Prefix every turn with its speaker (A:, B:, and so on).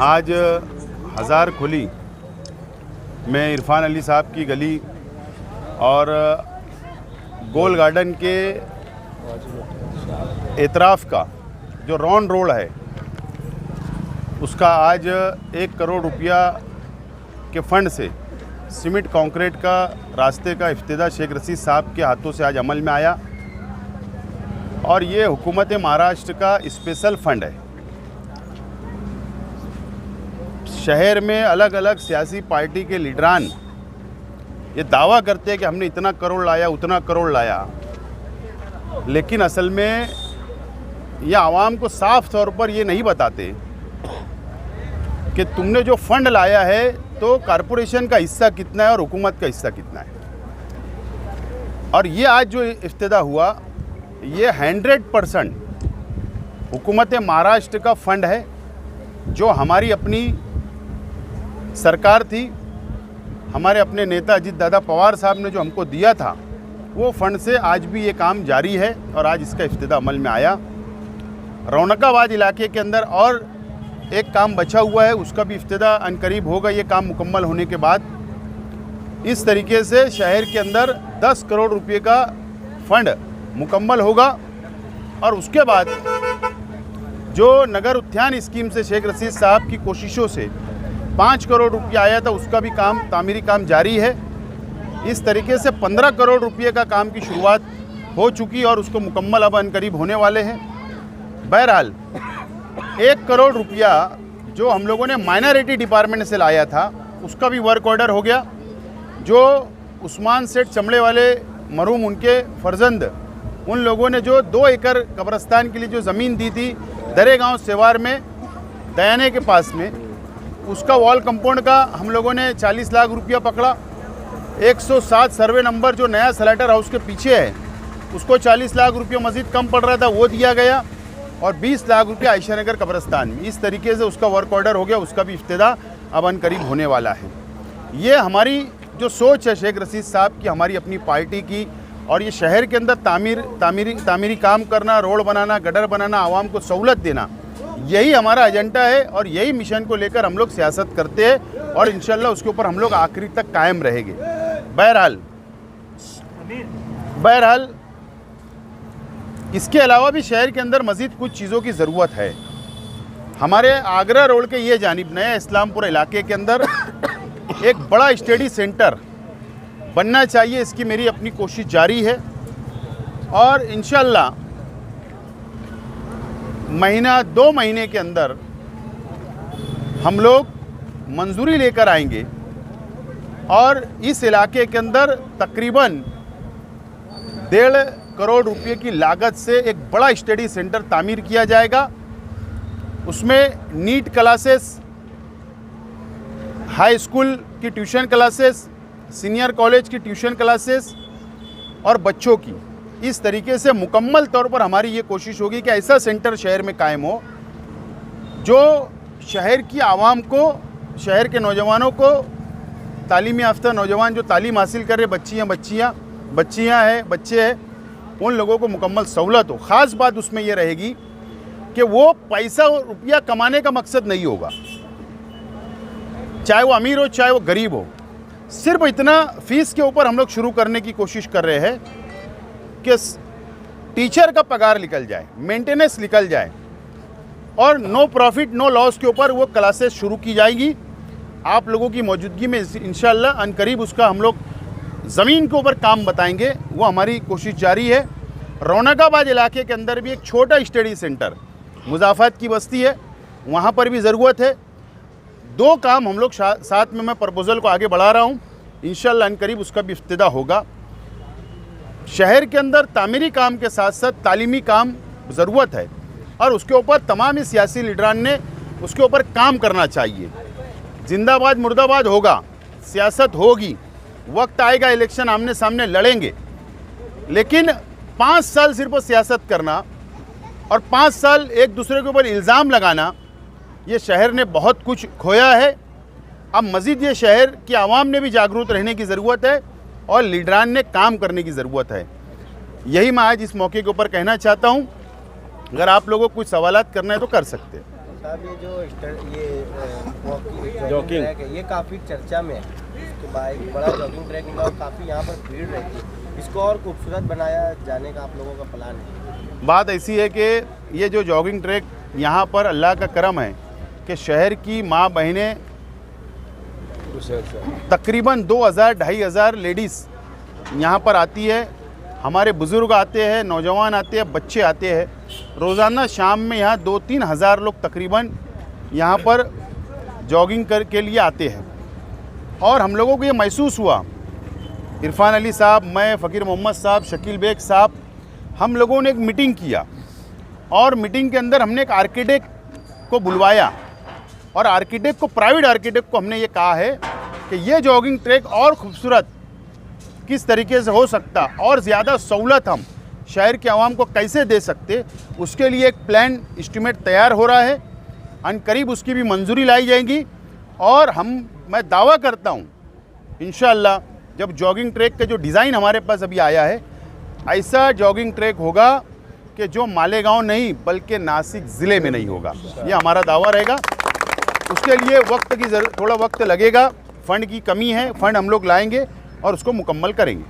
A: आज हज़ार खुली में इरफान अली साहब की गली और गोल गार्डन के एतराफ़ का जो रॉन रोड है उसका आज 1 करोड़ रुपया के फ़ंड से सीमेंट कंक्रीट का रास्ते का इफ्तिताह शेख रशीद साहब के हाथों से आज अमल में आया। और ये हुकूमत महाराष्ट्र का स्पेशल फ़ंड है। शहर में अलग अलग सियासी पार्टी के लीडरान ये दावा करते हैं कि हमने इतना करोड़ लाया, उतना करोड़ लाया, लेकिन असल में ये आवाम को साफ तौर पर ये नहीं बताते कि तुमने जो फंड लाया है तो कॉरपोरेशन का हिस्सा कितना है और हुकूमत का हिस्सा कितना है। और ये आज जो इफ्तिताह हुआ ये 100% हुकूमत महाराष्ट्र का फंड है, जो हमारी अपनी सरकार थी, हमारे अपने नेता अजीत दादा पवार साहब ने जो हमको दिया था वो फंड से आज भी ये काम जारी है और आज इसका इफ्तिताह अमल में आया। रौनकाबाद इलाके के अंदर और एक काम बचा हुआ है, उसका भी इफ्तिताह अनकरीब होगा। ये काम मुकम्मल होने के बाद इस तरीके से शहर के अंदर 10 करोड़ रुपए का फंड मुकम्मल होगा और उसके बाद जो नगर उद्यान स्कीम से शेख रशीद साहब की कोशिशों से 5 करोड़ रुपया आया था उसका भी काम तामीरी काम जारी है। इस तरीके से 15 करोड़ रुपये का काम की शुरुआत हो चुकी और उसको मुकम्मल अब अनकरीब होने वाले हैं। बहरहाल 1 करोड़ रुपया जो हम लोगों ने माइनॉरिटी डिपार्टमेंट से लाया था उसका भी वर्क ऑर्डर हो गया। जो उस्मान सेठ चमड़े वाले मरहूम उनके फर्जंद उन लोगों ने जो 2 एकड़ कब्रस्तान के लिए जो ज़मीन दी थी दरेगांव सेवार में दयाने के पास में, उसका वॉल कंपाउंड का हम लोगों ने 40 लाख रुपया पकड़ा। 107 सर्वे नंबर जो नया स्लाटर हाउस के पीछे है उसको 40 लाख रुपया मज़ीद कम पड़ रहा था, वो दिया गया और 20 लाख रुपया आयशा नगर कब्रस्तान में। इस तरीके से उसका वर्क ऑर्डर हो गया, उसका भी इफ्तिताह अब अनकरीब होने वाला है। ये हमारी जो सोच है शेख रशीद साहब की, हमारी अपनी पार्टी की, और ये शहर के अंदर तामीरी काम करना, रोड बनाना, गटर बनाना, आवाम को सहूलत देना, यही हमारा एजेंडा है और यही मिशन को लेकर हम लोग सियासत करते हैं और इंशाल्लाह उसके ऊपर हम लोग आखिरी तक कायम रहेंगे। बहरहाल इसके अलावा भी शहर के अंदर मज़ीद कुछ चीज़ों की ज़रूरत है। हमारे आगरा रोड के ये जानिब नया इस्लामपुर इलाके के अंदर एक बड़ा स्टडी सेंटर बनना चाहिए, इसकी मेरी अपनी कोशिश जारी है और इंशाल्लाह 2 महीने के अंदर हम लोग मंजूरी लेकर आएंगे और इस इलाके के अंदर तकरीबन 1.5 करोड़ रुपए की लागत से एक बड़ा स्टडी सेंटर तामीर किया जाएगा। उसमें नीट क्लासेस, हाई स्कूल की ट्यूशन क्लासेस, सीनियर कॉलेज की ट्यूशन क्लासेस और बच्चों की, इस तरीके से मुकम्मल तौर पर हमारी ये कोशिश होगी कि ऐसा सेंटर शहर में कायम हो जो शहर की आवाम को, शहर के नौजवानों को, तालीमी याफ्ता नौजवान जो तालीम हासिल कर रहे बच्चियाँ हैं, बच्चे हैं, उन लोगों को मुकम्मल सहूलत हो। ख़ास बात उसमें यह रहेगी कि वो पैसा और रुपया कमाने का मकसद नहीं होगा, चाहे वो अमीर हो चाहे वो गरीब हो। सिर्फ इतना फ़ीस के ऊपर हम लोग शुरू करने की कोशिश कर रहे हैं कि टीचर का पगार निकल जाए, मेंटेनेंस निकल जाए और नो प्रॉफिट नो लॉस के ऊपर वो क्लासेस शुरू की जाएगी। आप लोगों की मौजूदगी में इंशाल्लाह अनकरीब उसका हम लोग ज़मीन के ऊपर काम बताएंगे, वो हमारी कोशिश जारी है। रौनकाबाद इलाके के अंदर भी एक छोटा स्टडी सेंटर, मुज़ाफ़त की बस्ती है, वहाँ पर भी ज़रूरत है। 2 काम हम लोग साथ में मैं प्रपोज़ल को आगे बढ़ा रहा हूँ, इंशाल्लाह अनकरीब उसका भी इफ्तिताह होगा। शहर के अंदर तामीरी काम के साथ साथ तालीमी काम ज़रूरत है और उसके ऊपर तमाम ही सियासी लीडरान ने उसके ऊपर काम करना चाहिए। जिंदाबाद मुर्दाबाद होगा, सियासत होगी, वक्त आएगा, इलेक्शन आमने सामने लड़ेंगे, लेकिन 5 साल सिर्फ सियासत करना और 5 साल एक दूसरे के ऊपर इल्ज़ाम लगाना, ये शहर ने बहुत कुछ खोया है। अब मज़ीद ये शहर की आवाम ने भी जागरूक रहने की ज़रूरत है और लीडरान ने काम करने की ज़रूरत है। यही मैं आज इस मौके के ऊपर कहना चाहता हूँ। अगर आप लोगों को कुछ सवालात करना है तो कर सकते हैं।
B: साहब ये जो जॉगिंग ट्रैक है ये काफ़ी चर्चा में है। इसके बाद एक बड़ा जॉगिंग ट्रैक निकला और काफ़ी यहाँ पर भीड़ रहती है। इसको और खूबसूरत बनाया जाने का आप लोगों का प्लान है?
A: बात ऐसी है कि ये जो जॉगिंग ट्रैक यहाँ पर अल्लाह का करम है कि शहर की माँ बहनें तकरीबन 2000-2500 लेडीज़ यहाँ पर आती है। हमारे बुज़ुर्ग आते हैं, नौजवान आते हैं, बच्चे आते हैं। रोज़ाना शाम में यहाँ 2-3 हज़ार लोग तकरीबन यहाँ पर जॉगिंग के लिए आते हैं। और हम लोगों को ये महसूस हुआ, इरफान अली साहब, मैं, फ़कीर मोहम्मद साहब, शकील बेग साहब, हम लोगों ने एक मीटिंग किया और मीटिंग के अंदर हमने एक आर्किटेक्ट को बुलवाया और आर्किटेक्ट को, प्राइवेट आर्किटेक्ट को हमने ये कहा है कि ये जॉगिंग ट्रैक और खूबसूरत किस तरीके से हो सकता और ज़्यादा सहूलत हम शहर के आवाम को कैसे दे सकते, उसके लिए एक प्लान एस्टीमेट तैयार हो रहा है। अनकरीब उसकी भी मंजूरी लाई जाएगी और मैं दावा करता हूँ इंशाअल्लाह जब जॉगिंग ट्रैक का जो डिज़ाइन हमारे पास अभी आया है, ऐसा जॉगिंग ट्रैक होगा कि जो मालेगांव नहीं बल्कि नासिक ज़िले में नहीं होगा। ये हमारा दावा रहेगा। उसके लिए थोड़ा वक्त लगेगा, फ़ंड की कमी है, फ़ंड हम लोग लाएंगे और उसको मुकम्मल करेंगे।